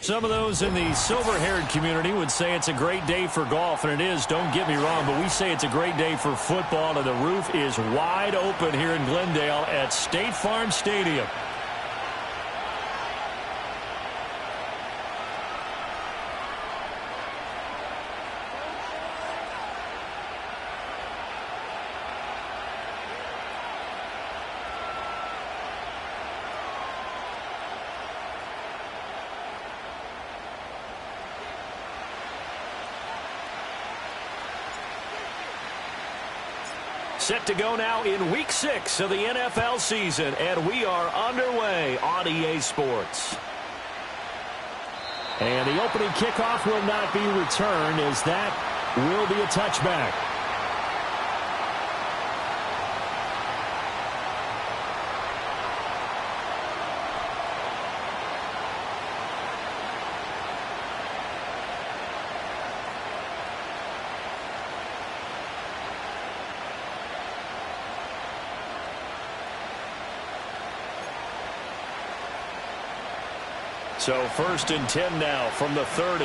Some of those in the silver-haired community would say it's a great day for golf, and it is, don't get me wrong, but we say it's a great day for football, and the roof is wide open here in Glendale at State Farm Stadium. Set to go now in Week 6 of the NFL season, and we are underway on EA Sports. And the opening kickoff will not be returned, as that will be a touchback. So 1st and 10 now from the 30.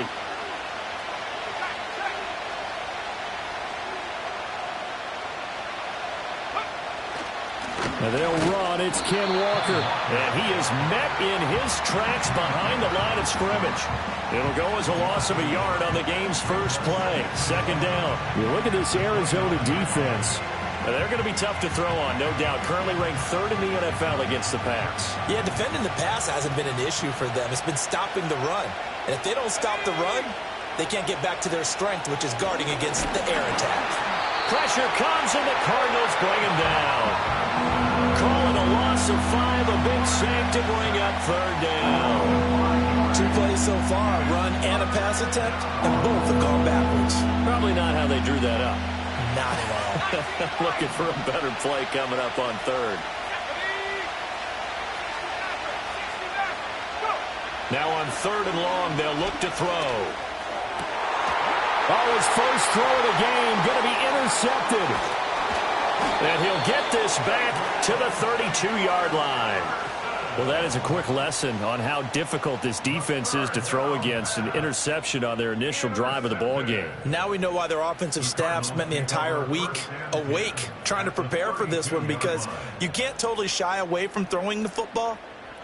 And they'll run. It's Ken Walker. And he is met in his tracks behind the line of scrimmage. It'll go as a loss of a yard on the game's first play. 2nd down. You look at this Arizona defense. They're going to be tough to throw on, no doubt. Currently ranked 3rd in the NFL against the pass. Yeah, defending the pass hasn't been an issue for them. It's been stopping the run. And if they don't stop the run, they can't get back to their strength, which is guarding against the air attack. Pressure comes, and the Cardinals bring him down. Calling a loss of 5, a big sack to bring up 3rd down. 2 plays so far, a run and a pass attempt, and both have gone backwards. Probably not how they drew that up. Not at all. Looking for a better play coming up on 3rd. Now on 3rd and long, they'll look to throw. Oh, his first throw of the game going to be intercepted. And he'll get this back to the 32-yard line. Well, that is a quick lesson on how difficult this defense is to throw against. An interception on their initial drive of the ball game. Now we know why their offensive staff spent the entire week awake trying to prepare for this one, because you can't totally shy away from throwing the football,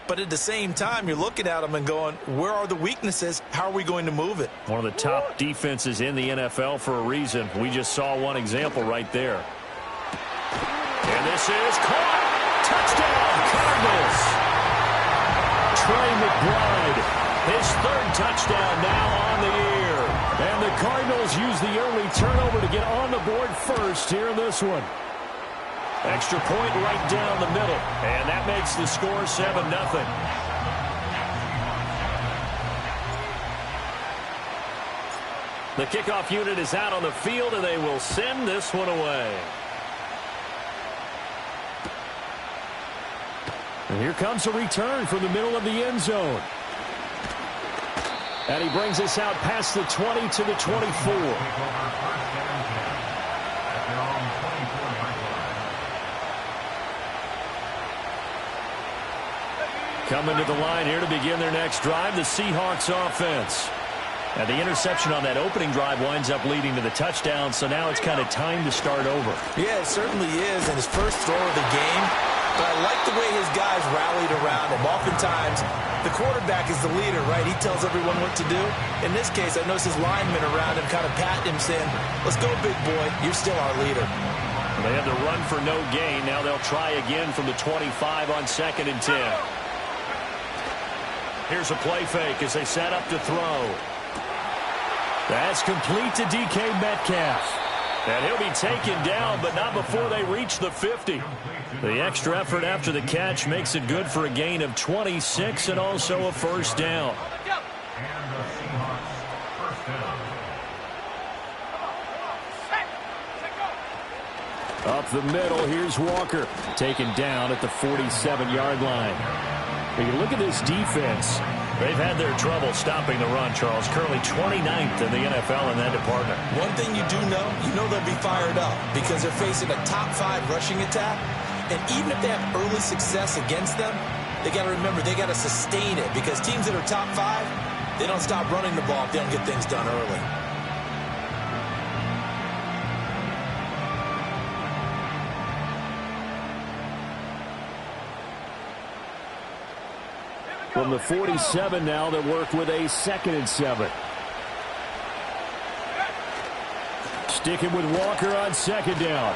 but at the same time you're looking at them and going, where are the weaknesses? How are we going to move it? One of the top defenses in the NFL for a reason. We just saw one example right there. And this is caught. Touchdown, Cardinals. Trey McBride, his 3rd touchdown now on the year. And the Cardinals use the early turnover to get on the board first here in this one. Extra point right down the middle. And that makes the score 7-0. The kickoff unit is out on the field, and they will send this one away. And here comes a return from the middle of the end zone. And he brings us out past the 20 to the 24. Coming to the line here to begin their next drive, the Seahawks offense. And the interception on that opening drive winds up leading to the touchdown, so now it's kind of time to start over. Yeah, it certainly is, and his first throw of the game. But I like the way his guys rallied around him. Oftentimes, the quarterback is the leader, right? He tells everyone what to do. In this case, I noticed his linemen around him kind of patting him, saying, let's go, big boy. You're still our leader. They had to run for no gain. Now they'll try again from the 25 on 2nd and 10. Here's a play fake as they set up to throw. That's complete to DK Metcalf. And he'll be taken down, but not before they reach the 50. The extra effort after the catch makes it good for a gain of 26 and also a 1st down. Up the middle, here's Walker. Taken down at the 47-yard line. When you look at this defense, they've had their trouble stopping the run, Charles. Currently 29th in the NFL in that department. One thing you do know, they'll be fired up because they're facing a top 5 rushing attack. And even if they have early success against them, they got to remember they got to sustain it, because teams that are top 5, they don't stop running the ball if they don't get things done early. From the 47 now, they work with a 2nd and 7. Sticking with Walker on 2nd down.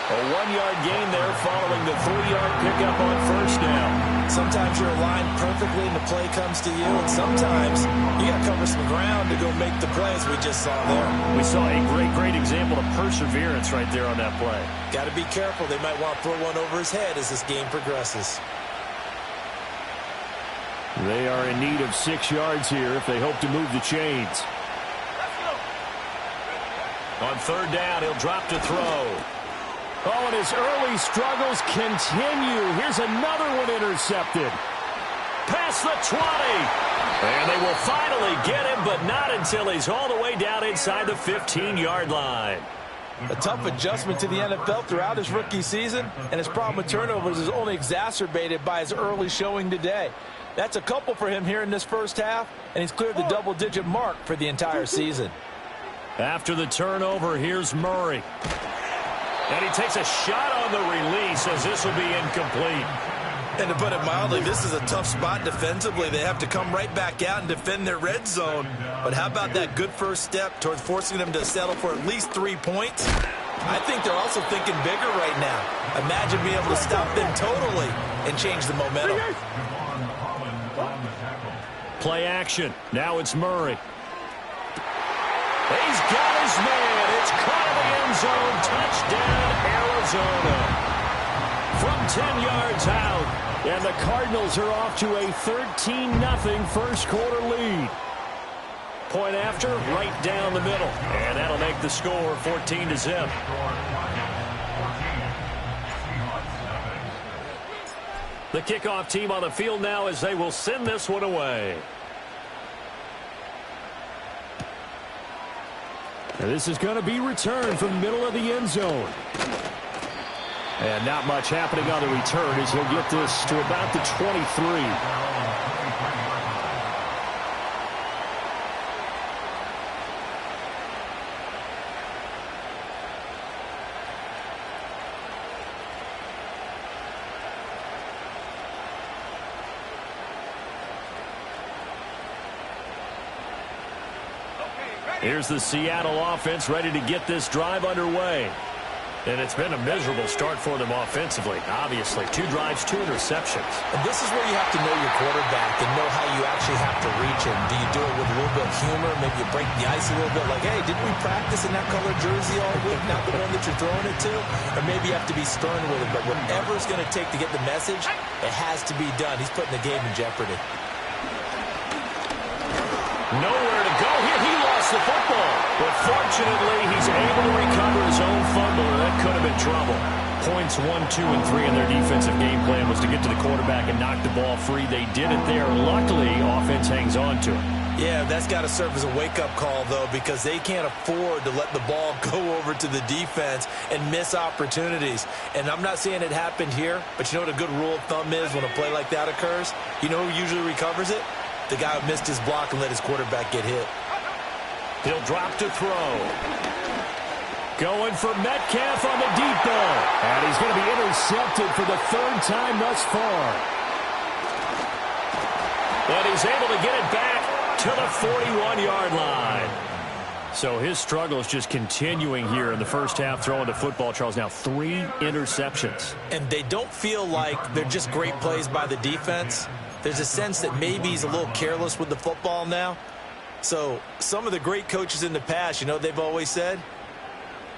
A 1-yard gain there following the 3-yard pickup on 1st down. Sometimes you're aligned perfectly and the play comes to you, and sometimes you got to cover some ground to go make the play, as we just saw there. We saw a great example of perseverance right there on that play. Got to be careful. They might want to throw one over his head as this game progresses. They are in need of 6 yards here if they hope to move the chains. On 3rd down, he'll drop to throw. Oh, and his early struggles continue. Here's another one intercepted. Past the 20. And they will finally get him, but not until he's all the way down inside the 15-yard line. A tough adjustment to the NFL throughout his rookie season, and his problem with turnovers is only exacerbated by his early showing today. That's a couple for him here in this first half, and he's cleared the double-digit mark for the entire season. After the turnover, here's Murray. And he takes a shot on the release as this will be incomplete. And to put it mildly, this is a tough spot defensively. They have to come right back out and defend their red zone. But how about that good first step towards forcing them to settle for at least 3 points? I think they're also thinking bigger right now. Imagine being able to stop them totally and change the momentum. Play action. Now it's Murray. He's got his man. It's caught in the end zone. Touchdown, Arizona. From 10 yards out. And the Cardinals are off to a 13-0 first quarter lead. Point after, right down the middle. And that'll make the score 14-0. The kickoff team on the field now as they will send this one away. And this is going to be returned from the middle of the end zone. And not much happening on the return as he'll get this to about the 23. Here's the Seattle offense ready to get this drive underway. And it's been a miserable start for them offensively. Obviously, 2 drives, 2 interceptions. And this is where you have to know your quarterback and know how you actually have to reach him. Do you do it with a little bit of humor? Maybe you break the ice a little bit like, hey, didn't we practice in that color jersey all week? Not the one that you're throwing it to? Or maybe you have to be stern with it. But whatever it's going to take to get the message, it has to be done. He's putting the game in jeopardy. Nowhere to go here. He lost the football. But fortunately, he's able to recover his own fumble. That could have been trouble. Points 1, 2, and 3 in their defensive game plan was to get to the quarterback and knock the ball free. They did it there. Luckily, offense hangs on to it. Yeah, that's got to serve as a wake-up call, though, because they can't afford to let the ball go over to the defense and miss opportunities. And I'm not saying it happened here, but you know what a good rule of thumb is when a play like that occurs? You know who usually recovers it? The guy who missed his block and let his quarterback get hit. He'll drop to throw. Going for Metcalf on the deep ball. And he's going to be intercepted for the 3rd time thus far. And he's able to get it back to the 41-yard line. So his struggle is just continuing here in the first half, throwing the football, Charles. Now 3 interceptions. And they don't feel like they're just great plays by the defense. There's a sense that maybe he's a little careless with the football now. So some of the great coaches in the past, you know, they've always said,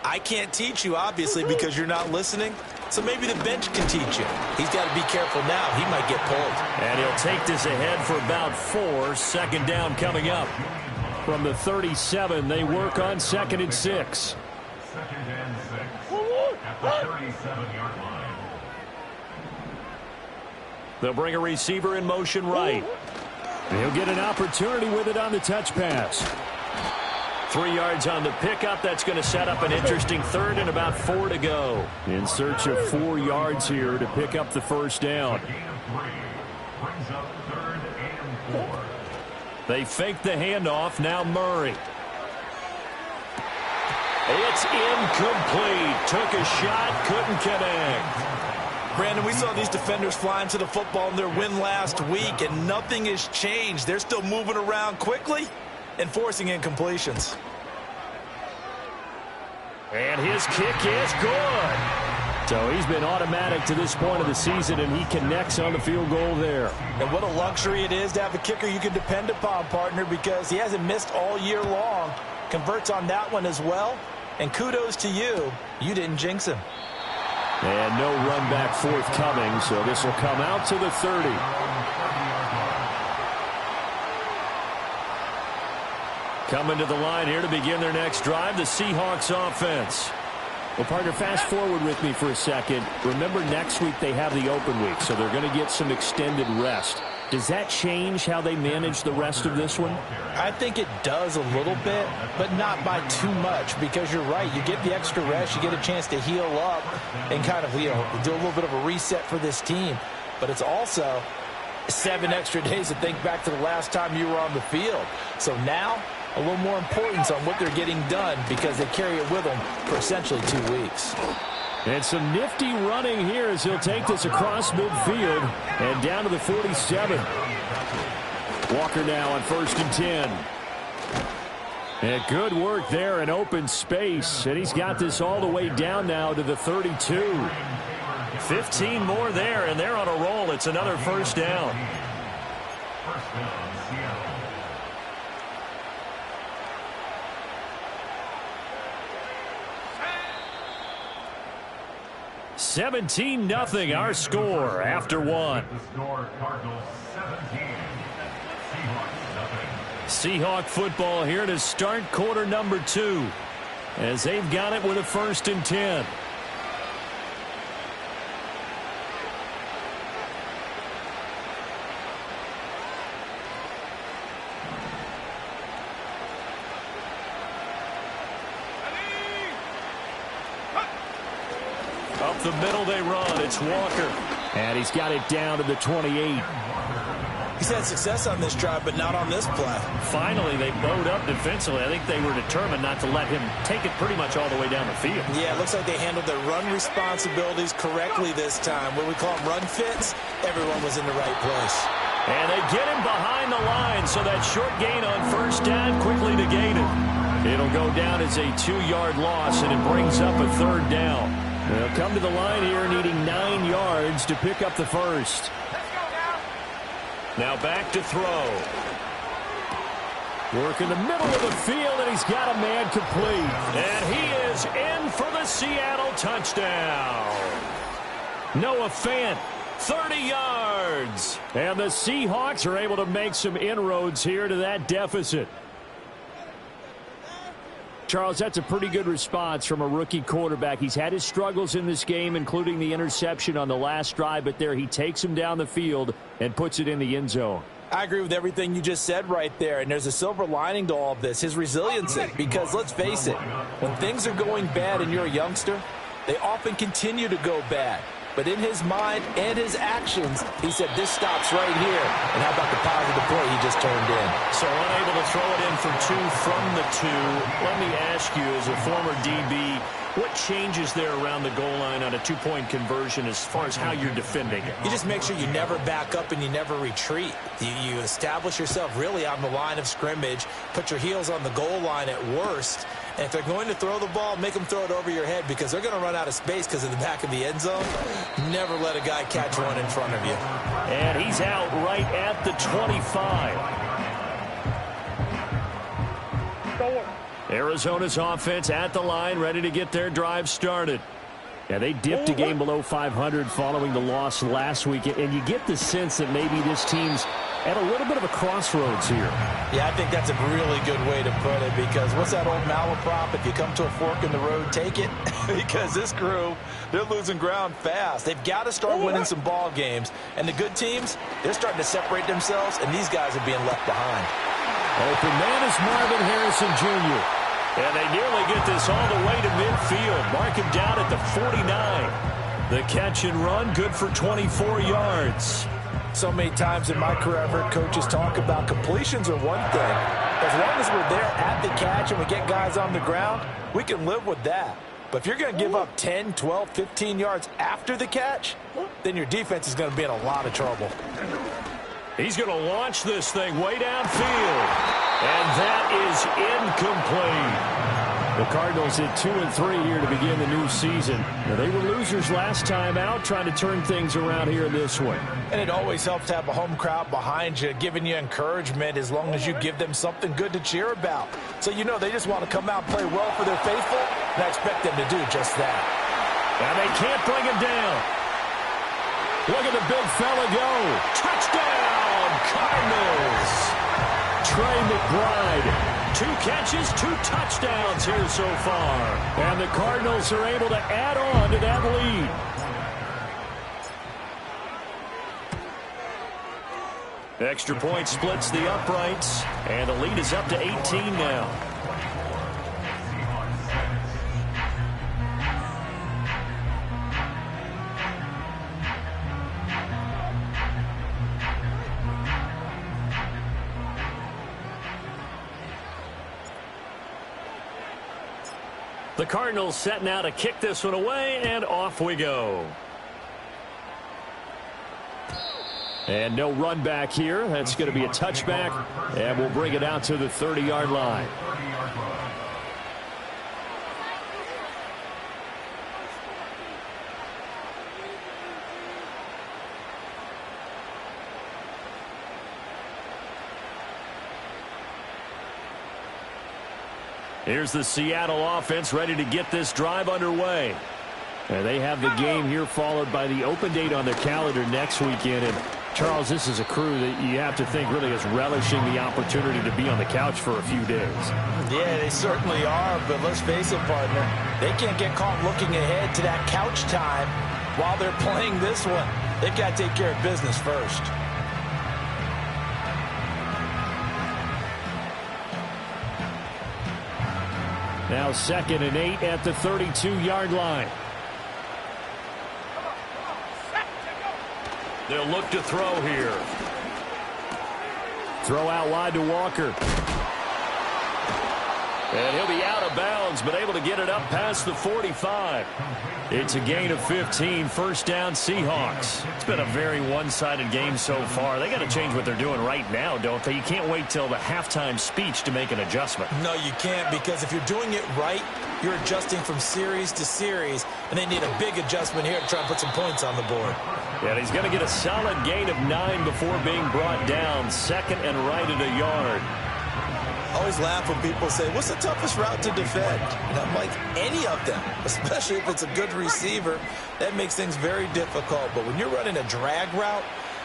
I can't teach you, obviously, because you're not listening. So maybe the bench can teach you. He's got to be careful now. He might get pulled. And he'll take this ahead for about 4. 2nd down coming up. From the 37, they work on 2nd and 6. 2nd and 6. At the 37-yard line. They'll bring a receiver in motion right. He'll get an opportunity with it on the touch pass. 3 yards on the pickup. That's going to set up an interesting 3rd and about 4 to go. In search of 4 yards here to pick up the first down. Brings up 3rd and 4. They fake the handoff. Now Murray. It's incomplete. Took a shot, couldn't connect. Brandon, we saw these defenders flying to the football in their win last week, and nothing has changed. They're still moving around quickly and forcing incompletions. And his kick is good. So he's been automatic to this point of the season, and he connects on the field goal there. And what a luxury it is to have a kicker you can depend upon, partner, because he hasn't missed all year long. Converts on that one as well. And kudos to you. You didn't jinx him. And no run back forthcoming, so this will come out to the 30. Coming to the line here to begin their next drive, the Seahawks offense. Well, partner, fast forward with me for a second. Remember, next week they have the open week, so they're going to get some extended rest. Does that change how they manage the rest of this one? I think it does a little bit, but not by too much, because you're right. You get the extra rest. You get a chance to heal up and kind of, do a little bit of a reset for this team. But it's also 7 extra days to think back to the last time you were on the field. So now, a little more importance on what they're getting done because they carry it with them for essentially 2 weeks. And some nifty running here as he'll take this across midfield and down to the 47. Walker now on 1st and 10. And good work there in open space. And he's got this all the way down now to the 32. 15 more there, and they're on a roll. It's another first down. First down, Seattle. 17-0 our score after one. The score, Cardinals 17. Seahawks nothing. Seahawk football here to start quarter number 2 as they've got it with a 1st and 10. Up the middle they run. It's Walker. And he's got it down to the 28. He's had success on this drive, but not on this play. Finally, they bowed up defensively. I think they were determined not to let him take it pretty much all the way down the field. Yeah, it looks like they handled their run responsibilities correctly this time. What we call them run fits, everyone was in the right place. And they get him behind the line, so that short gain on 1st down quickly negated. It'll go down as a 2-yard loss, and it brings up a 3rd down. They'll come to the line here needing 9 yards to pick up the first. Now back to throw. Work in the middle of the field, and he's got a man complete. And he is in for the Seattle touchdown. Noah Fant, 30 yards. And the Seahawks are able to make some inroads here to that deficit. Charles, that's a pretty good response from a rookie quarterback. He's had his struggles in this game, including the interception on the last drive, but there he takes him down the field and puts it in the end zone. I agree with everything you just said right there, and there's a silver lining to all of this, his resiliency, because let's face it, when things are going bad and you're a youngster, they often continue to go bad. But in his mind and his actions, he said, this stops right here. And how about the positive play he just turned in? So unable to throw it in for 2 from the 2. Let me ask you, as a former DB, what changes there around the goal line on a 2-point conversion as far as how you're defending it? You just make sure you never back up and you never retreat. You establish yourself really on the line of scrimmage, put your heels on the goal line at worst. And if they're going to throw the ball, make them throw it over your head because they're going to run out of space because of the back of the end zone. Never let a guy catch one in front of you. And he's out right at the 25. Arizona's offense at the line, ready to get their drive started. Yeah, they dipped a game below 500 following the loss last week, and you get the sense that maybe this team's at a little bit of a crossroads here. Yeah, I think that's a really good way to put it because what's that old malaprop? If you come to a fork in the road, take it. Because this crew, they're losing ground fast. They've got to start winning some ball games. And the good teams, they're starting to separate themselves, and these guys are being left behind. Open man is Marvin Harrison Jr. And they nearly get this all the way to midfield. Mark him down at the 49. The catch and run, good for 24 yards. So many times in my career, I've heard coaches talk about completions are one thing. As long as we're there at the catch and we get guys on the ground, we can live with that. But if you're going to give up 10, 12, 15 yards after the catch, then your defense is going to be in a lot of trouble. He's going to launch this thing way downfield. And that is incomplete. The Cardinals hit 2-3 here to begin the new season. Now, they were losers last time out, trying to turn things around here in this one. And it always helps to have a home crowd behind you, giving you encouragement as long as you give them something good to cheer about. So you know they just want to come out and play well for their faithful, and I expect them to do just that. And they can't bring him down. Look at the big fella go. Touchdown, Cardinals. Trey McBride. 2 catches, 2 touchdowns here so far. And the Cardinals are able to add on to that lead. Extra point splits the uprights, and the lead is up to 18 now. The Cardinals set now to kick this one away, and off we go. And no run back here. That's going to be a touchback, and we'll bring it out to the 30-yard line. Here's the Seattle offense ready to get this drive underway. And they have the game here followed by the open date on their calendar next weekend. And Charles, this is a crew that you have to think really is relishing the opportunity to be on the couch for a few days. Yeah, they certainly are, but let's face it, partner. They can't get caught looking ahead to that couch time while they're playing this one. They've got to take care of business first. Now 2nd and 8 at the 32-yard line. They'll look to throw here. Throw out wide to Walker. And he'll be out of bounds, but able to get it up past the 45. It's a gain of 15, first down Seahawks. It's been a very one-sided game so far. They got to change what they're doing right now, don't they? You can't wait till the halftime speech to make an adjustment. No, you can't, because if you're doing it right, you're adjusting from series to series, and they need a big adjustment here to try and put some points on the board. Yeah, and he's going to get a solid gain of 9 before being brought down. 2nd and right at a yard. I always laugh when people say, what's the toughest route to defend? And I'm like, any of them, especially if it's a good receiver. That makes things very difficult. But when you're running a drag route,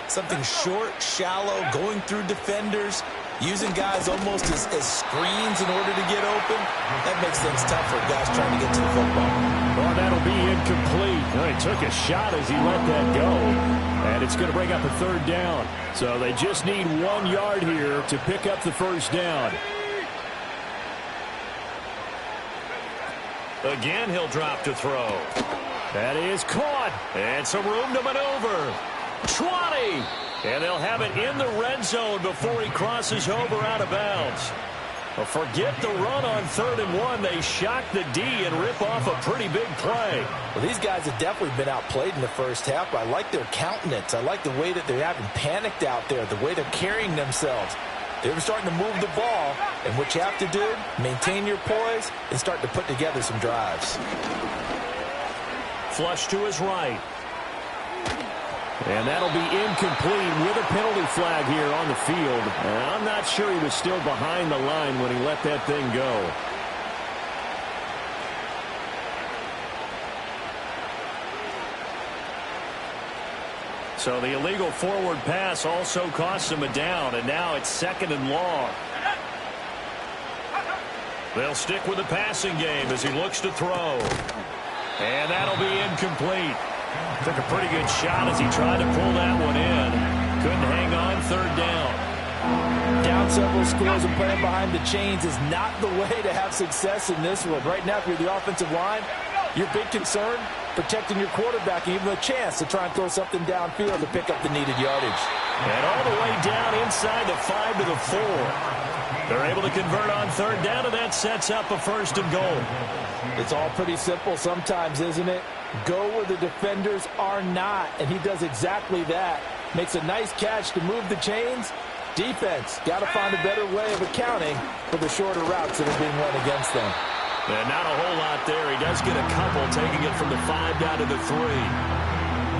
something short, shallow, going through defenders, using guys almost as screens in order to get open, that makes things tough for guys trying to get to the football. Well, that'll be incomplete. Well, he took a shot as he let that go. And it's going to bring up a 3rd down. So they just need 1 yard here to pick up the first down. Again, he'll drop to throw. That is caught. And some room to maneuver. 20. And they'll have it in the red zone before he crosses over out of bounds. Well, forget the run on 3rd and 1. They shock the D and rip off a pretty big play. Well, these guys have definitely been outplayed in the first half. I like their countenance. I like the way that they're having panicked out there, the way they're carrying themselves. They were starting to move the ball, and what you have to do, maintain your poise and start to put together some drives. Flush to his right. And that'll be incomplete with a penalty flag here on the field. And I'm not sure he was still behind the line when he let that thing go. So the illegal forward pass also costs him a down, and now it's 2nd and long. They'll stick with the passing game as he looks to throw. And that'll be incomplete. Took a pretty good shot as he tried to pull that one in. Couldn't hang on, 3rd down. Down several scores and playing behind the chains is not the way to have success in this one. Right now, if you're the offensive line, your big concern, protecting your quarterback and giving him a chance to try and throw something downfield to pick up the needed yardage. And all the way down inside the 5 to the 4. They're able to convert on third down, and that sets up a 1st and goal. It's all pretty simple sometimes, isn't it? Go where the defenders are not, and he does exactly that. Makes a nice catch to move the chains. Defense, got to find a better way of accounting for the shorter routes that are being run against them. And not a whole lot there. He does get a couple, taking it from the 5 down to the 3.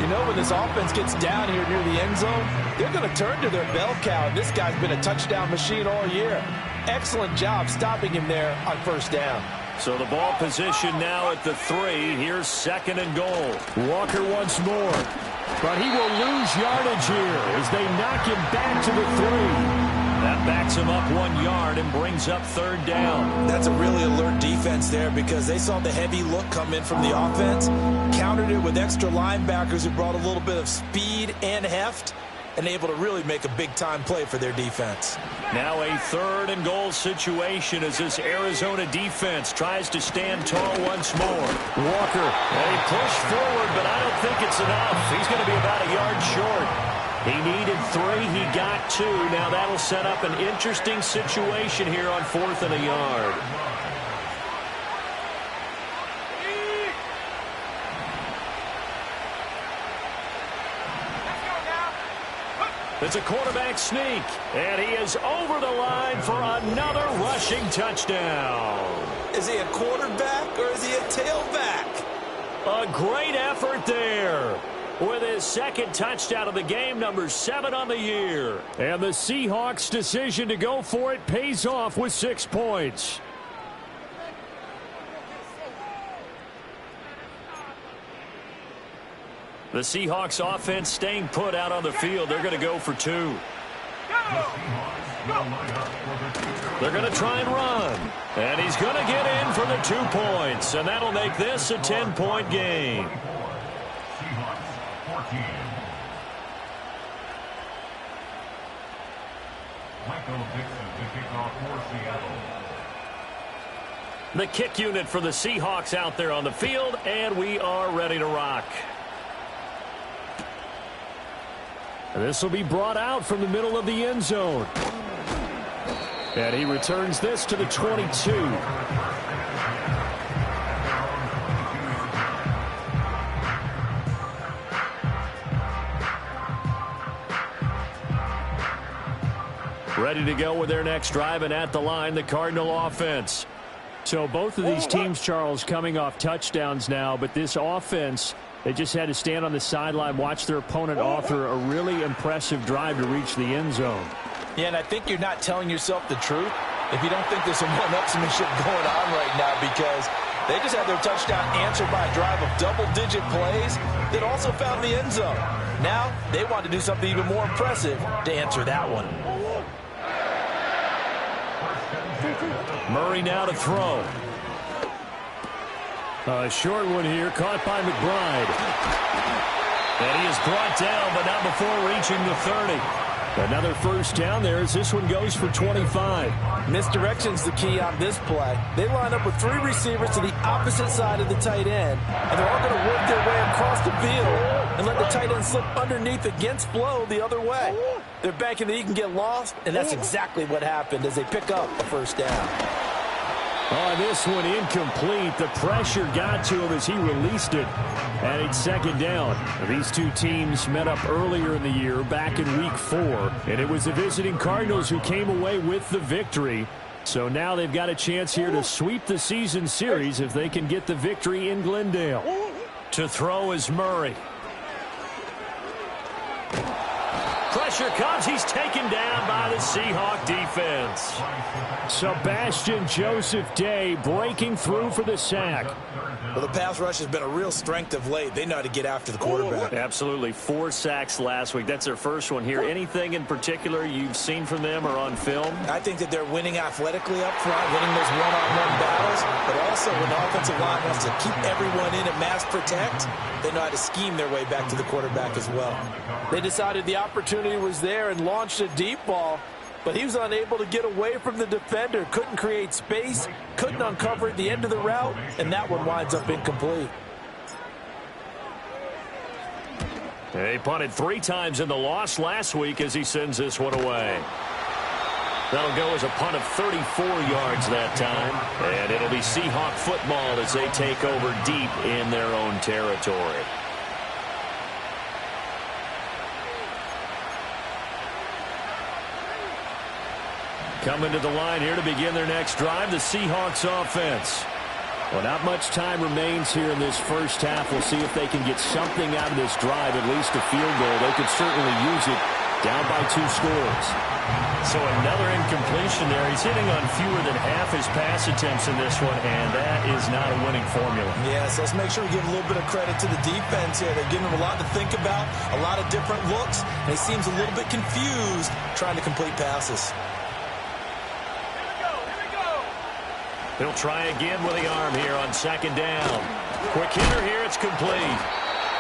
You know, when this offense gets down here near the end zone, they're going to turn to their bell cow, and this guy's been a touchdown machine all year. Excellent job stopping him there on 1st down. So the ball position now at the 3. Here's 2nd and goal. Walker once more. But he will lose yardage here as they knock him back to the 3. That backs him up 1 yard and brings up 3rd down. That's a really alert defense there because they saw the heavy look come in from the offense, countered it with extra linebackers who brought a little bit of speed and heft, and able to really make a big-time play for their defense. Now a 3rd and goal situation as this Arizona defense tries to stand tall once more. Walker, they push forward, but I don't think it's enough. He's going to be about a yard short. He needed 3. He got 2. Now that'll set up an interesting situation here on 4th and a yard. It's a quarterback sneak, and he is over the line for another rushing touchdown. Is he a quarterback or is he a tailback? A great effort there. With his 2nd touchdown of the game, number 7 on the year. And the Seahawks' decision to go for it pays off with 6 points. The Seahawks offense staying put out on the field. They're going to go for 2. They're going to try and run. And he's going to get in for the 2 points. And that'll make this a 10-point game. Seahawks 14. Michael Dixon to kick off for Seattle. The kick unit for the Seahawks out there on the field, and we are ready to rock. This will be brought out from the middle of the end zone. And he returns this to the 22. Ready to go with their next drive, and at the line, the Cardinal offense. So both of these teams, Charles, coming off touchdowns now, but this offense, they just had to stand on the sideline, watch their opponent author a really impressive drive to reach the end zone. Yeah, and I think you're not telling yourself the truth if you don't think there's some one-upsmanship going on right now, because they just had their touchdown answered by a drive of double-digit plays that also found the end zone. Now they want to do something even more impressive to answer that one. Murray now to throw. A short one here, caught by McBride. And he is brought down, but not before reaching the 30. Another 1st down there as this one goes for 25. Misdirection's the key on this play. They line up with 3 receivers to the opposite side of the tight end, and they're all going to work their way across the field and let the tight end slip underneath against flow the other way. They're banking that he can get lost, and that's exactly what happened as they pick up a 1st down. On this one, incomplete. The pressure got to him as he released it. And it's 2nd down. These two teams met up earlier in the year, back in Week 4. And it was the visiting Cardinals who came away with the victory. So now they've got a chance here to sweep the season series if they can get the victory in Glendale. To throw is Murray. Pressure comes. He's taken down by the Seahawk defense. Sebastian Joseph Day breaking through for the sack. Well, the pass rush has been a real strength of late. They know how to get after the quarterback. Absolutely. 4 sacks last week. That's their first one here. Anything in particular you've seen from them or on film? I think that they're winning athletically up front, winning those one-on-one battles, but also when the offensive line wants to keep everyone in and mass protect, they know how to scheme their way back to the quarterback as well. They decided the opportunity was there and launched a deep ball, but he was unable to get away from the defender, couldn't create space, couldn't uncover at the end of the route, and that one winds up incomplete. He punted 3 times in the loss last week as he sends this one away. That'll go as a punt of 34 yards that time. And it'll be Seahawk football as they take over deep in their own territory. Coming to the line here to begin their next drive, the Seahawks offense. Well, not much time remains here in this first half. We'll see if they can get something out of this drive, at least a field goal. They could certainly use it down by 2 scores. So another incompletion there. He's hitting on fewer than half his pass attempts in this one, and that is not a winning formula. Yes, let's make sure we give a little bit of credit to the defense here. They're giving him a lot to think about, a lot of different looks, and he seems a little bit confused trying to complete passes. He'll try again with the arm here on 2nd down. Quick hitter here, it's complete.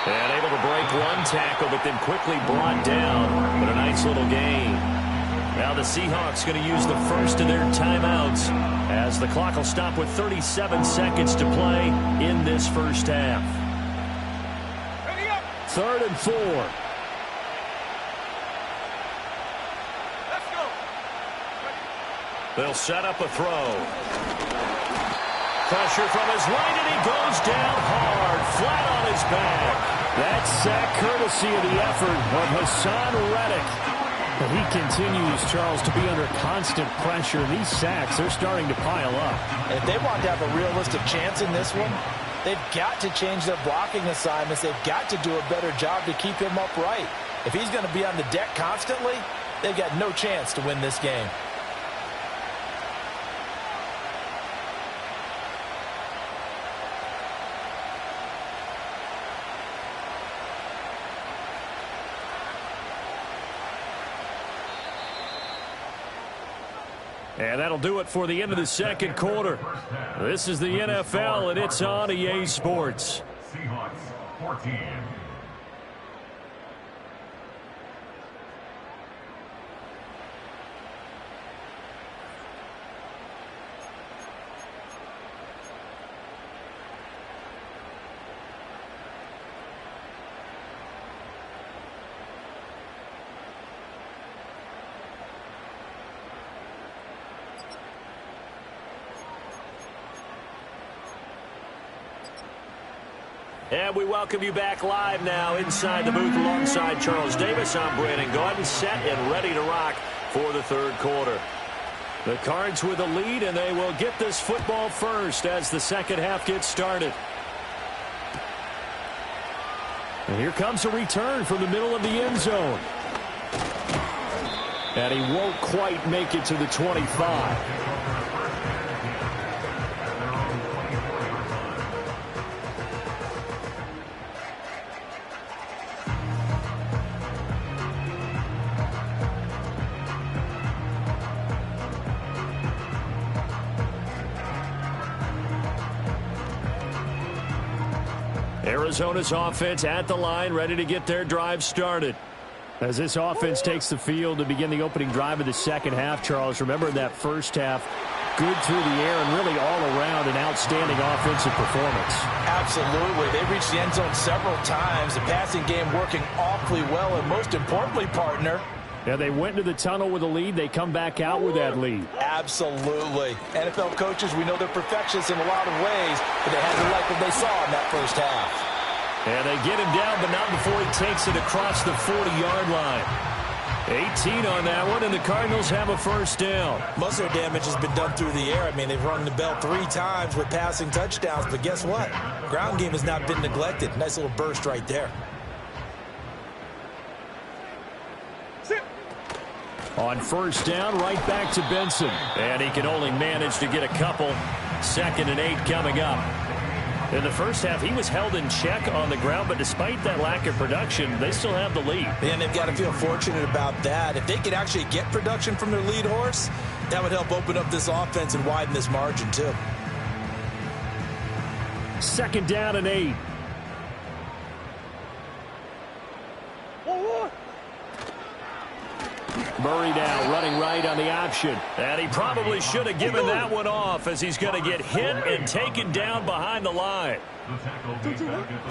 And able to break 1 tackle, but then quickly brought down. But a nice little gain. Now the Seahawks going to use the first of their timeouts as the clock will stop with 37 seconds to play in this first half. 3rd and 4. They'll set up a throw. Pressure from his right, and he goes down hard, flat on his back. That sack courtesy of the effort of Hassan Reddick. But he continues, Charles, to be under constant pressure. These sacks, they're starting to pile up. And if they want to have a realistic chance in this one, they've got to change their blocking assignments. They've got to do a better job to keep him upright. If he's going to be on the deck constantly, they've got no chance to win this game. And that'll do it for the end of the second quarter. This is the NFL, and it's on EA Sports. Seahawks 14. And we welcome you back live now inside the booth alongside Charles Davis. I'm Brandon Gaudin, set and ready to rock for the 3rd quarter. The Cards with a lead, and they will get this football first as the second half gets started. And here comes a return from the middle of the end zone. And he won't quite make it to the 25. Arizona's offense at the line, ready to get their drive started. As this offense takes the field to begin the opening drive of the second half, Charles, remember in that first half, good through the air and really all around an outstanding offensive performance. Absolutely. They reached the end zone several times. The passing game working awfully well, and most importantly, partner, yeah, they went into the tunnel with a lead. They come back out with that lead. Absolutely. NFL coaches, we know they're perfectionists in a lot of ways, but they had to like what they saw in that first half. And they get him down, but not before he takes it across the 40-yard line. 18 on that one, and the Cardinals have a first down. Most of their damage has been done through the air. I mean, they've rung the bell 3 times with passing touchdowns, but guess what? Ground game has not been neglected. Nice little burst right there. On first down, right back to Benson. And he can only manage to get a couple. 2nd and 8 coming up. In the first half, he was held in check on the ground, but despite that lack of production, they still have the lead. And they've got to feel fortunate about that. If they could actually get production from their lead horse, that would help open up this offense and widen this margin too. 2nd down and 8. Murray now running right on the option. And he probably should have given that one off as he's going to get hit and taken down behind the line.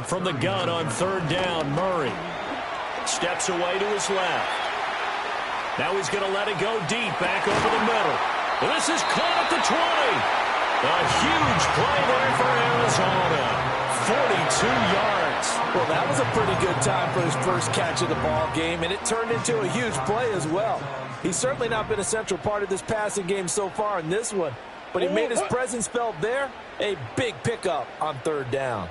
From the gun on 3rd down, Murray. Steps away to his left. Now he's going to let it go deep, back over the middle. This is caught at the 20. A huge play there for Arizona. 42 yards. Well, that was a pretty good time for his first catch of the ball game, and it turned into a huge play as well. He's certainly not been a central part of this passing game so far in this one, but he made his presence felt there. A big pickup on third down.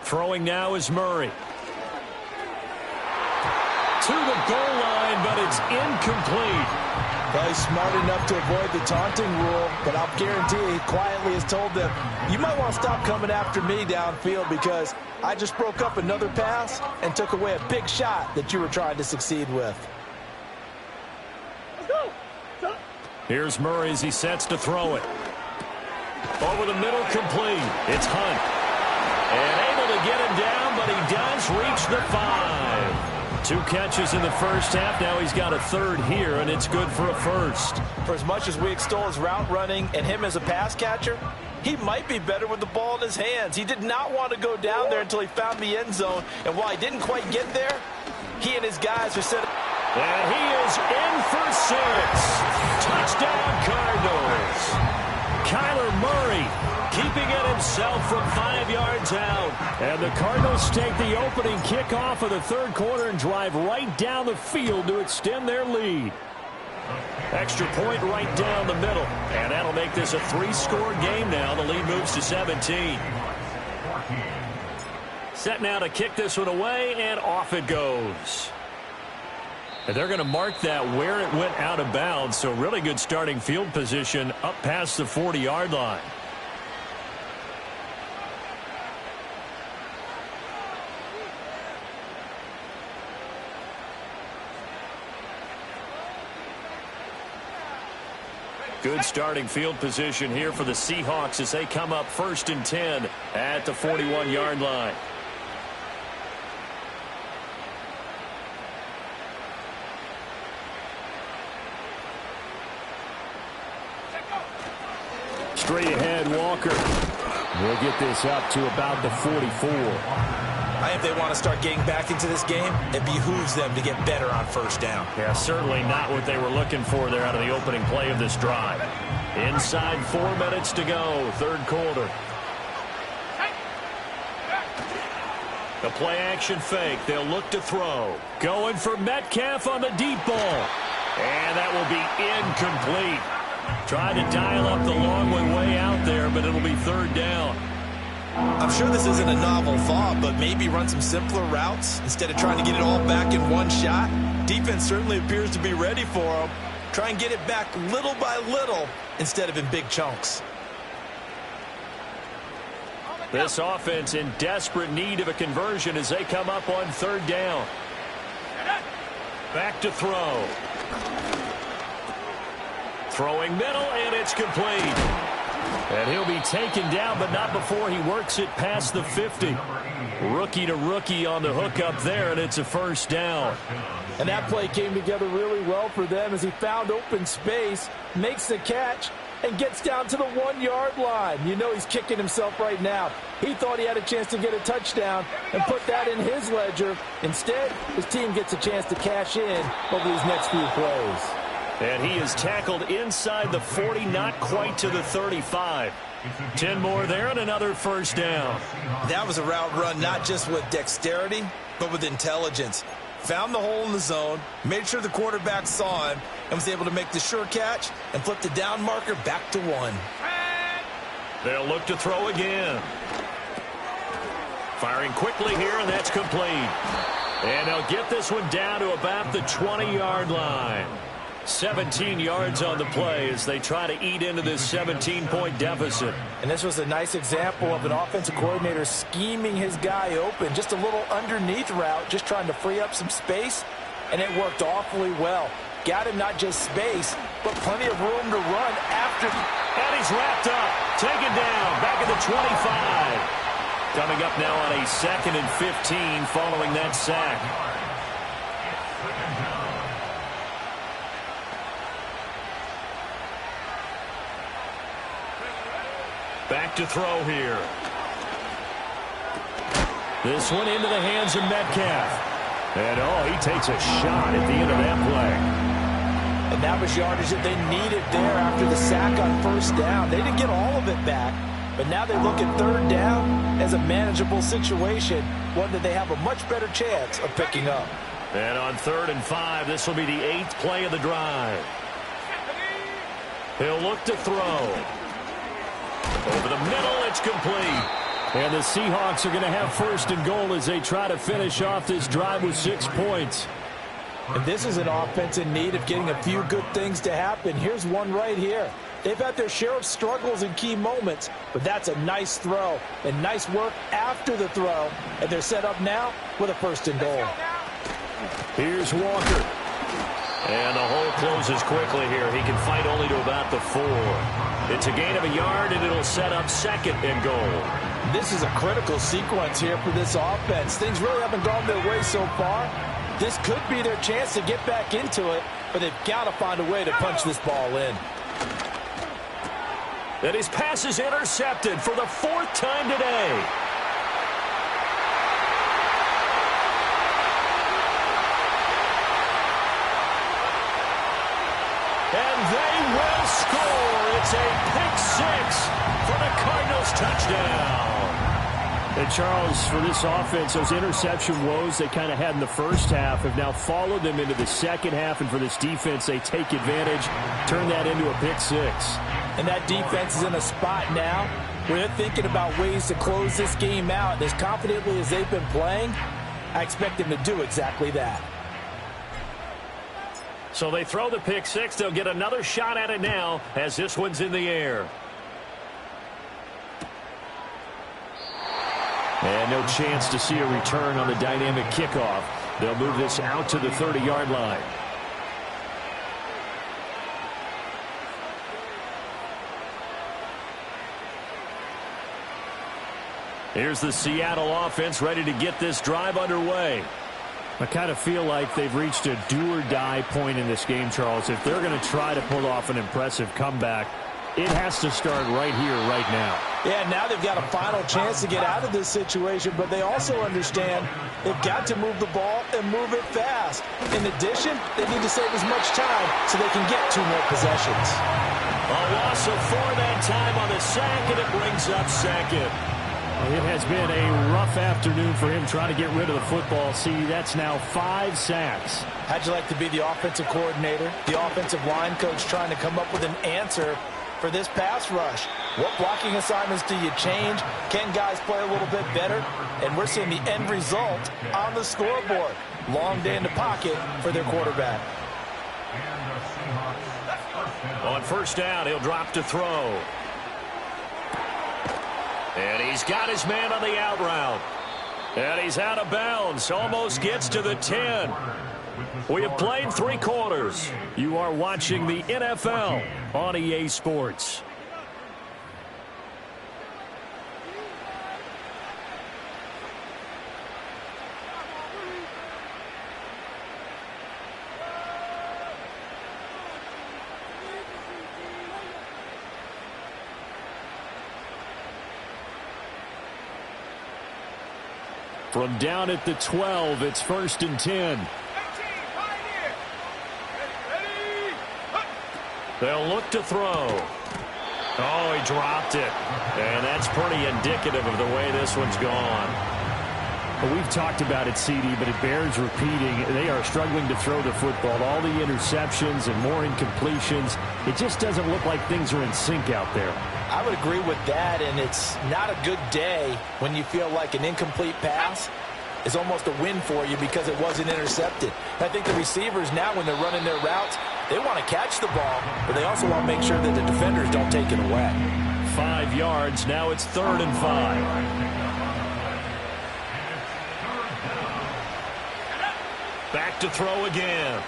Throwing now is Murray. To the goal line, but it's incomplete. Well, he's smart enough to avoid the taunting rule, but I'll guarantee he quietly has told them, you might want to stop coming after me downfield because I just broke up another pass and took away a big shot that you were trying to succeed with. Here's Murray as he sets to throw it. Over the middle, complete. It's Hunt. And able to get him down, but he does reach the 5. 2 catches in the first half. Now he's got a third here, and it's good for a first. For as much as we extol his route running and him as a pass catcher, he might be better with the ball in his hands. He did not want to go down there until he found the end zone. And while he didn't quite get there, he and his guys are set. And he is in for 6. Touchdown, Cardinals. Kyler Murray keeping it himself from 5 yards out. And the Cardinals take the opening kickoff of the third quarter and drive right down the field to extend their lead. Extra point right down the middle. And that'll make this a 3-score game now. The lead moves to 17. Set now to kick this one away, and off it goes. And they're going to mark that where it went out of bounds. So really good starting field position up past the 40-yard line. Good starting field position here for the Seahawks as they come up 1st and 10 at the 41-yard line. Straight ahead, Walker. We'll get this up to about the 44. I think if they want to start getting back into this game, it behooves them to get better on first down. Yeah, certainly not what they were looking for there out of the opening play of this drive. Inside 4 minutes to go, third quarter. The play action fake. They'll look to throw. Going for Metcalf on the deep ball. And that will be incomplete. Trying to dial up the long way out there, but it'll be third down. I'm sure this isn't a novel thought, but maybe run some simpler routes instead of trying to get it all back in one shot. Defense certainly appears to be ready for them. Try and get it back little by little instead of in big chunks. This offense in desperate need of a conversion as they come up on third down. Back to throw. Throwing middle, and it's complete. And he'll be taken down, but not before he works it past the 50. Rookie to rookie on the hook up there, and it's a first down. And that play came together really well for them as he found open space, makes the catch, and gets down to the 1-yard line. You know he's kicking himself right now. He thought he had a chance to get a touchdown and put that in his ledger. Instead, his team gets a chance to cash in over these next few plays. And he is tackled inside the 40, not quite to the 35. 10 more there and another first down. That was a route run not just with dexterity, but with intelligence. Found the hole in the zone, made sure the quarterback saw him, and was able to make the sure catch and flip the down marker back to 1. They'll look to throw again. Firing quickly here, and that's complete. And they'll get this one down to about the 20-yard line. 17 yards on the play as they try to eat into this 17-point deficit. And this was a nice example of an offensive coordinator scheming his guy open. Just a little underneath route, just trying to free up some space, and it worked awfully well. Got him not just space, but plenty of room to run after. And he's wrapped up, taken down, back at the 25. Coming up now on a 2nd and 15 following that sack. Back to throw here. This one into the hands of Metcalf. And, he takes a shot at the end of that play. And that was yardage that they needed there after the sack on first down. They didn't get all of it back, but now they look at third down as a manageable situation, one that they have a much better chance of picking up. And on 3rd and 5, this will be the 8th play of the drive. He'll look to throw. Over the middle, it's complete. And the Seahawks are going to have 1st and goal as they try to finish off this drive with 6 points. And this is an offense in need of getting a few good things to happen. Here's one right here. They've had their share of struggles in key moments, but that's a nice throw and nice work after the throw. And they're set up now with a 1st and goal. Here's Walker. And the hole closes quickly here. He can fight only to about the 4. It's a gain of a yard, and it'll set up 2nd and goal. This is a critical sequence here for this offense. Things really haven't gone their way so far. This could be their chance to get back into it, but they've got to find a way to punch this ball in. And his pass is intercepted for the 4th time today. And they will score. It's a pick 6 for the Cardinals touchdown. And Charles, for this offense, those interception woes they kind of had in the first half have now followed them into the second half. And for this defense, they take advantage, turn that into a pick 6. And that defense is in a spot now where they're thinking about ways to close this game out. As confidently as they've been playing, I expect them to do exactly that. So they throw the pick 6. They'll get another shot at it now as this one's in the air. And no chance to see a return on the dynamic kickoff. They'll move this out to the 30-yard line. Here's the Seattle offense ready to get this drive underway. I kind of feel like they've reached a do-or-die point in this game, Charles. If they're going to try to pull off an impressive comeback, it has to start right here, right now. Yeah, now they've got a final chance to get out of this situation, but they also understand they've got to move the ball and move it fast. In addition, they need to save as much time so they can get 2 more possessions. A loss of 4 that time on the sack, and it brings up 2nd. It has been a rough afternoon for him trying to get rid of the football. See, that's now 5 sacks. How'd you like to be the offensive coordinator, the offensive line coach trying to come up with an answer for this pass rush? What blocking assignments do you change? Can guys play a little bit better? And we're seeing the end result on the scoreboard. Long day in the pocket for their quarterback. On 1st down, he'll drop to throw. And he's got his man on the out route. And he's out of bounds. Almost gets to the 10. We have played 3 quarters. You are watching the NFL on EA Sports. From down at the 12, it's 1st and 10. They'll look to throw. Oh, he dropped it. And that's pretty indicative of the way this one's gone. Well, we've talked about it, CD, but it bears repeating. They are struggling to throw the football. All the interceptions and more incompletions. It just doesn't look like things are in sync out there. I would agree with that, and it's not a good day when you feel like an incomplete pass is almost a win for you because it wasn't intercepted. I think the receivers now, when they're running their routes, they want to catch the ball, but they also want to make sure that the defenders don't take it away. 5 yards. Now it's 3rd and 5. Back to throw again.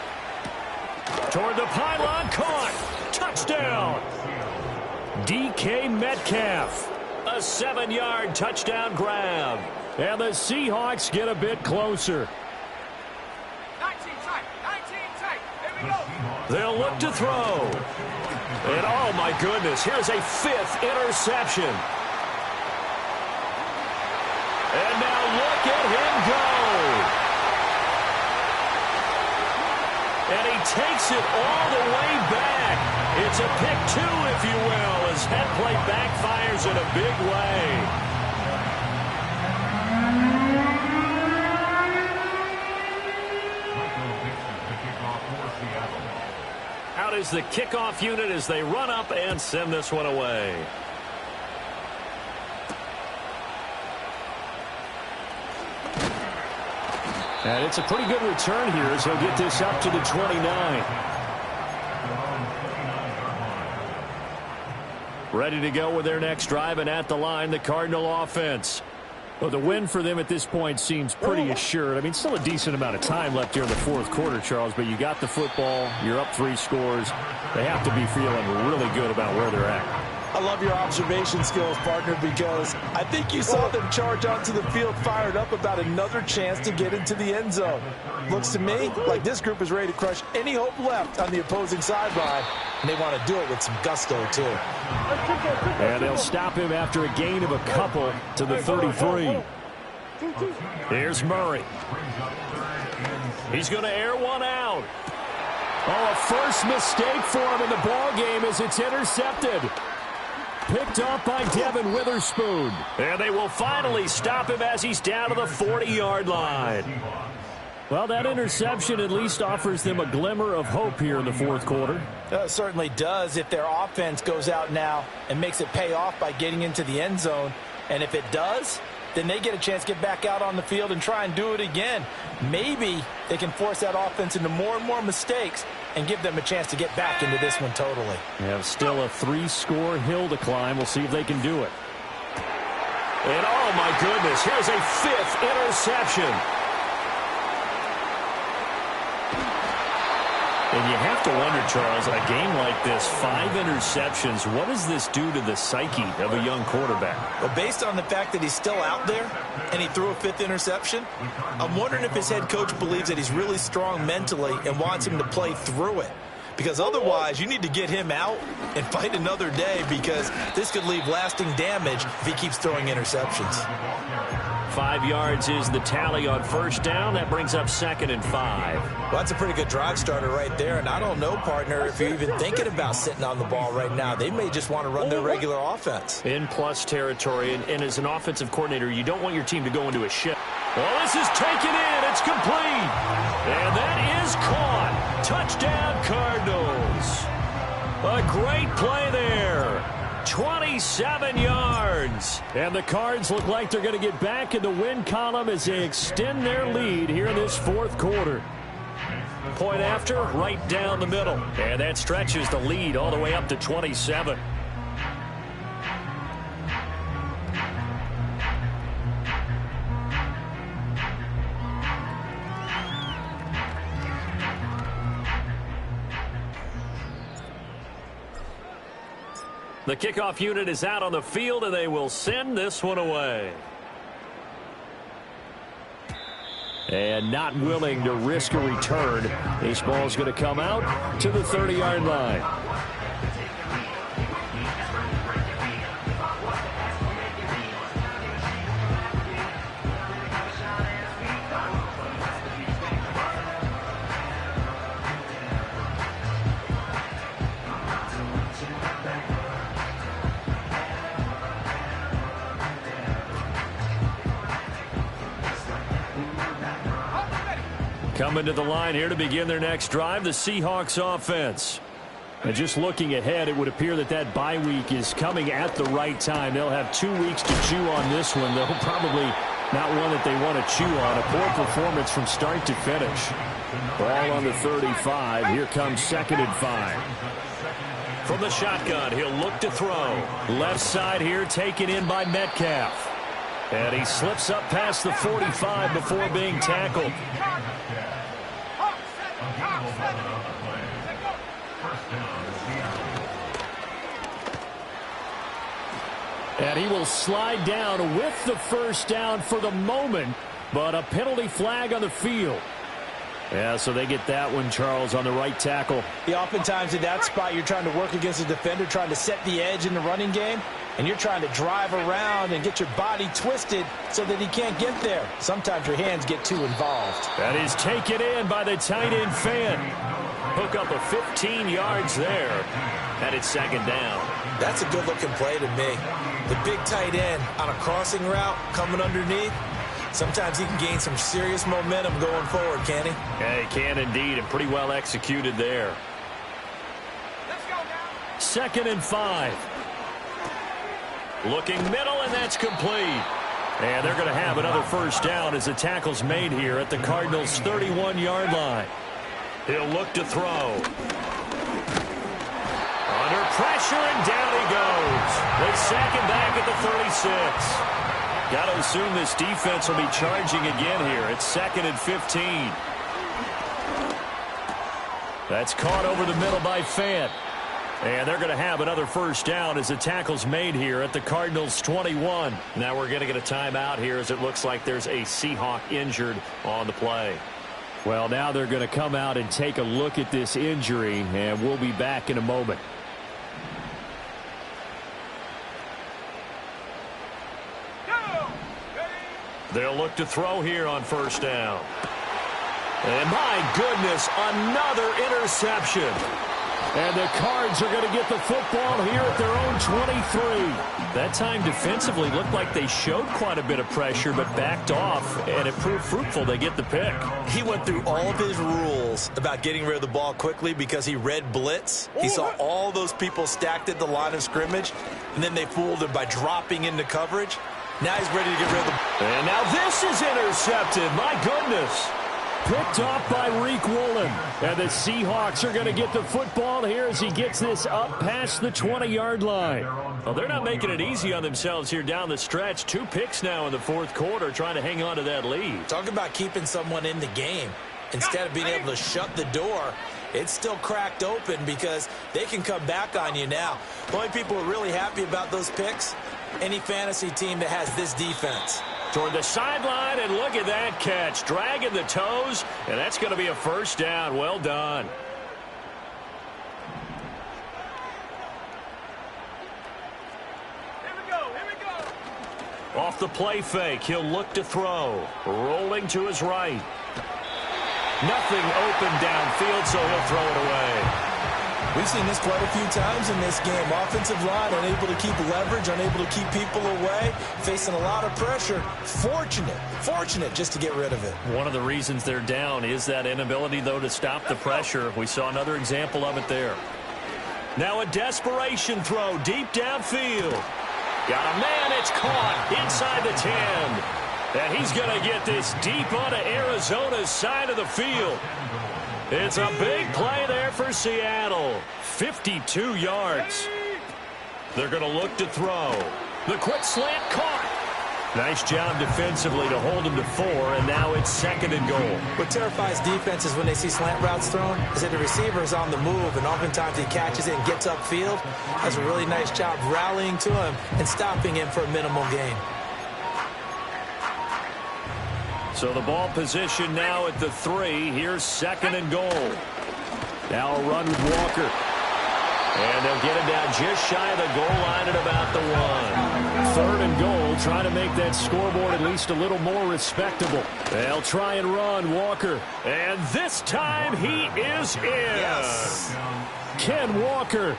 Toward the pylon, caught. Touchdown. DK Metcalf. A 7-yard touchdown grab. And the Seahawks get a bit closer. 19 tight. 19 tight. They'll look to throw. And oh my goodness, here's a 5th interception. And now look at him go. And he takes it all the way back. It's a pick 2, if you will, as that play backfires in a big way. Out is the kickoff unit as they run up and send this one away. And it's a pretty good return here as he'll get this up to the 29. Ready to go with their next drive, and at the line, the Cardinal offense. Well, the win for them at this point seems pretty assured. I mean, still a decent amount of time left here in the 4th quarter, Charles, but you got the football, you're up 3 scores. They have to be feeling really good about where they're at. I love your observation skills, partner, because I think you saw them charge onto the field fired up about another chance to get into the end zone. Looks to me like this group is ready to crush any hope left on the opposing sideline, and they want to do it with some gusto, too. And they'll stop him after a gain of a couple to the 33. Here's Murray. He's going to air one out. Oh, a first mistake for him in the ball game as it's intercepted. Picked up by Devin Witherspoon. And they will finally stop him as he's down to the 40-yard line. Well, that interception at least offers them a glimmer of hope here in the 4th quarter. It certainly does if their offense goes out now and makes it pay off by getting into the end zone. And if it does, then they get a chance to get back out on the field and try and do it again. Maybe they can force that offense into more and more mistakes and give them a chance to get back into this one totally. Yeah, still a 3-score hill to climb. We'll see if they can do it. And oh my goodness, here's a 5th interception. And you have to wonder, Charles, in a game like this, 5 interceptions, what does this do to the psyche of a young quarterback? Well, based on the fact that he's still out there and he threw a 5th interception, I'm wondering if his head coach believes that he's really strong mentally and wants him to play through it. Because otherwise, you need to get him out and fight another day, because this could leave lasting damage if he keeps throwing interceptions. 5 yards is the tally on first down. That brings up 2nd and 5. Well, that's a pretty good drive starter right there. And I don't know, partner, if you're even thinking about sitting on the ball right now. They may just want to run their regular offense. In plus territory. And as an offensive coordinator, you don't want your team to go into a shift. Well, this is taken in. It's complete. And that is caught. Touchdown, Cardinals. A great play there. 27 yards. And the Cards look like they're going to get back in the win column as they extend their lead here in this 4th quarter. Point after, right down the middle. And that stretches the lead all the way up to 27. The kickoff unit is out on the field, and they will send this one away. And not willing to risk a return. This ball's going to come out to the 30-yard line. Coming to the line here to begin their next drive, the Seahawks offense. And just looking ahead, it would appear that that bye week is coming at the right time. They'll have 2 weeks to chew on this one, though probably not one that they want to chew on. A poor performance from start to finish. Ball on the 35. Here comes 2nd and 5. From the shotgun, he'll look to throw. Left side here taken in by Metcalf. And he slips up past the 45 before being tackled. And he will slide down with the first down for the moment, but a penalty flag on the field. Yeah, so they get that one, Charles, on the right tackle. Yeah, oftentimes in that spot, you're trying to work against a defender, trying to set the edge in the running game, and you're trying to drive around and get your body twisted so that he can't get there. Sometimes your hands get too involved. That is taken in by the tight end Fan. Hook up a 15 yards there, and it's second down. That's a good-looking play to me. The big tight end on a crossing route coming underneath. Sometimes he can gain some serious momentum going forward, can he? Yeah, he can indeed, and pretty well executed there. Let's go now. 2nd and 5. Looking middle, and that's complete. And they're going to have another first down as the tackle's made here at the Cardinals' 31-yard line. He'll look to throw. Under pressure, and down he goes. They sack him back at the 36. Got to assume this defense will be charging again here. It's 2nd and 15. That's caught over the middle by Fant. And they're going to have another first down as the tackle's made here at the Cardinals' 21. Now we're going to get a timeout here as it looks like there's a Seahawk injured on the play. Well, now they're going to come out and take a look at this injury, and we'll be back in a moment. They'll look to throw here on first down. And my goodness, another interception. And the Cards are going to get the football here at their own 23. That time defensively looked like they showed quite a bit of pressure but backed off, and it proved fruitful. They get the pick. He went through all of his rules about getting rid of the ball quickly because he read blitz. He saw all those people stacked at the line of scrimmage, and then they fooled him by dropping into coverage. Now he's ready to get rid of the ball. And now this is intercepted. My goodness. Picked off by Reek Woolen. And the Seahawks are going to get the football here as he gets this up past the 20-yard line. Well, they're not making it easy on themselves here down the stretch. 2 picks now in the fourth quarter trying to hang on to that lead. Talk about keeping someone in the game. Instead of being able to shut the door, it's still cracked open because they can come back on you now. The only people who are really happy about those picks, any fantasy team that has this defense. Toward the sideline, and look at that catch. Dragging the toes, and that's going to be a first down. Well done. Here we go. Off the play fake, he'll look to throw. Rolling to his right. Nothing open downfield, so he'll throw it away. We've seen this quite a few times in this game. Offensive line unable to keep leverage, unable to keep people away, facing a lot of pressure. Fortunate just to get rid of it. One of the reasons they're down is that inability, though, to stop the pressure. We saw another example of it there. Now a desperation throw deep downfield. Got a man, it's caught inside the 10. And he's going to get this deep onto Arizona's side of the field. It's a big play there for Seattle. 52 yards. They're going to look to throw. The quick slant caught. Nice job defensively to hold him to 4, and now it's 2nd and goal. What terrifies defenses when they see slant routes thrown is that the receiver is on the move, and oftentimes he catches it and gets upfield. Does a really nice job rallying to him and stopping him for a minimal gain. So the ball position now at the 3. Here's 2nd and goal. Now a run with Walker. And they'll get it down just shy of the goal line at about the 1. 3rd and goal, trying to make that scoreboard at least a little more respectable. They'll try and run, Walker. And this time he is in. Yes. Ken Walker,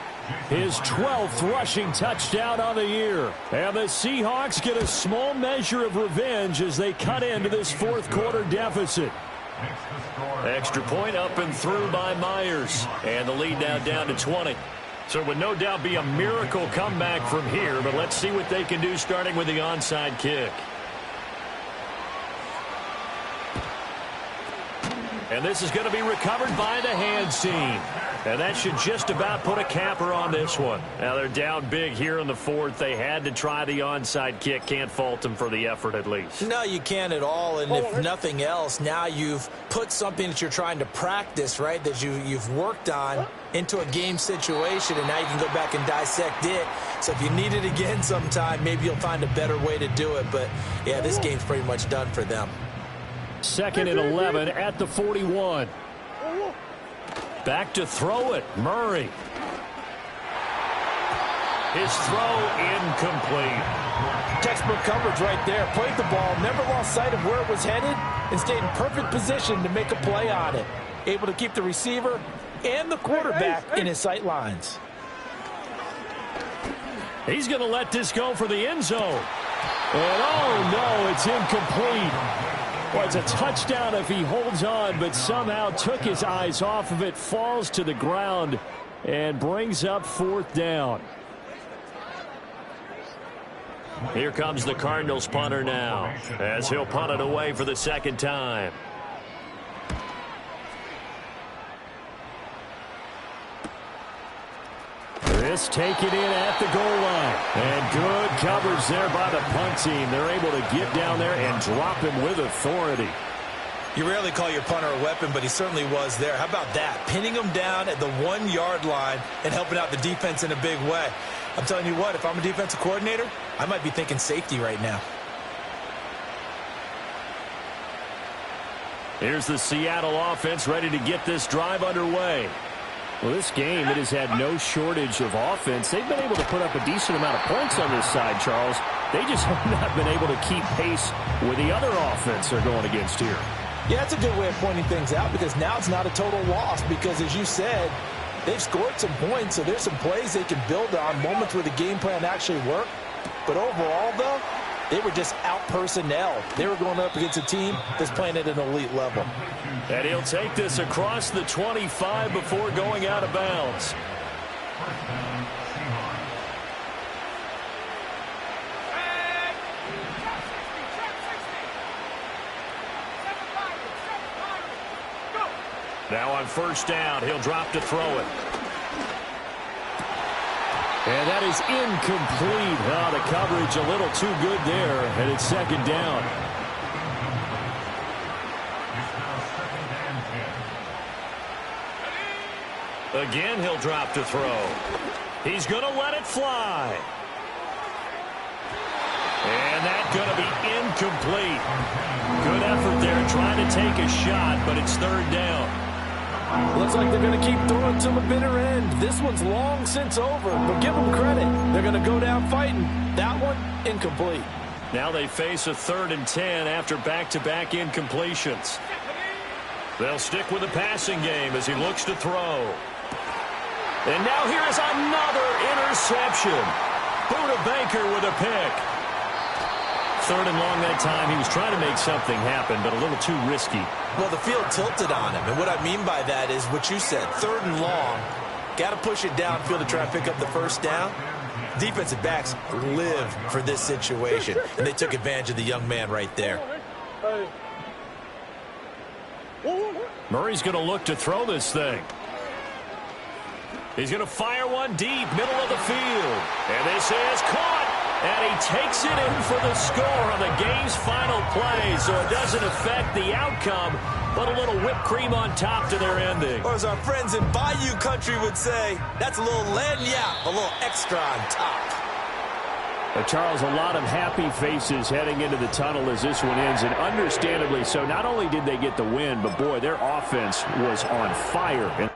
his 12th rushing touchdown on the year. And the Seahawks get a small measure of revenge as they cut into this fourth quarter deficit. Extra point up and through by Myers. And the lead now down to 20. So it would no doubt be a miracle comeback from here, but let's see what they can do starting with the onside kick. And this is going to be recovered by the hands team. And that should just about put a capper on this one. Now they're down big here in the 4th. They had to try the onside kick. Can't fault them for the effort at least. No, you can't at all. And if nothing else, now you've put something that you're trying to practice, right, that you've worked on into a game situation, and now you can go back and dissect it. So if you need it again sometime, maybe you'll find a better way to do it. But, yeah, this game's pretty much done for them. 2nd and 11 at the 41. Back to throw it. Murray. His throw incomplete. Textbook coverage right there. Played the ball, never lost sight of where it was headed, and stayed in perfect position to make a play on it. Able to keep the receiver and the quarterback in his sight lines. He's going to let this go for the end zone. And oh no, it's incomplete. Well, it's a touchdown if he holds on, but somehow took his eyes off of it, falls to the ground, and brings up 4th down. Here comes the Cardinals punter now, as he'll punt it away for the 2nd time. This taken in at the goal line. And good coverage there by the punt team. They're able to get down there and drop him with authority. You rarely call your punter a weapon, but he certainly was there. How about that? Pinning him down at the 1-yard line and helping out the defense in a big way. I'm telling you what, if I'm a defensive coordinator, I might be thinking safety right now. Here's the Seattle offense ready to get this drive underway. Well, this game, it has had no shortage of offense. They've been able to put up a decent amount of points on this side, Charles. They just have not been able to keep pace with the other offense they're going against here. Yeah, that's a good way of pointing things out, because now it's not a total loss, because as you said, they've scored some points, so there's some plays they can build on, moments where the game plan actually worked. But overall, though, they were just out personnel. They were going up against a team that's playing at an elite level. And he'll take this across the 25 before going out of bounds. Now on 1st down, he'll drop to throw it. And that is incomplete. Oh, the coverage a little too good there, and it's 2nd down. Again, he'll drop to throw. He's going to let it fly. And that's going to be incomplete. Good effort there trying to take a shot, but it's 3rd down. Looks like they're going to keep throwing to the bitter end. This one's long since over, but give them credit. They're going to go down fighting. That one, incomplete. Now they face a 3rd and 10 after back-to-back incompletions. They'll stick with the passing game as he looks to throw. And now here is another interception. Buda Baker with a pick. 3rd and long that time. He was trying to make something happen, but a little too risky. Well, the field tilted on him, and what I mean by that is what you said, 3rd and long. Got to push it downfield to try and pick up the 1st down. Defensive backs live for this situation, and they took advantage of the young man right there. Murray's going to look to throw this thing. He's going to fire one deep, middle of the field. And this is caught. And he takes it in for the score on the game's final play. So it doesn't affect the outcome, but a little whipped cream on top to their ending. Or as our friends in Bayou country would say, that's a little lagniappe, a little extra on top. Charles, a lot of happy faces heading into the tunnel as this one ends, and understandably so. Not only did they get the win, but boy, their offense was on fire in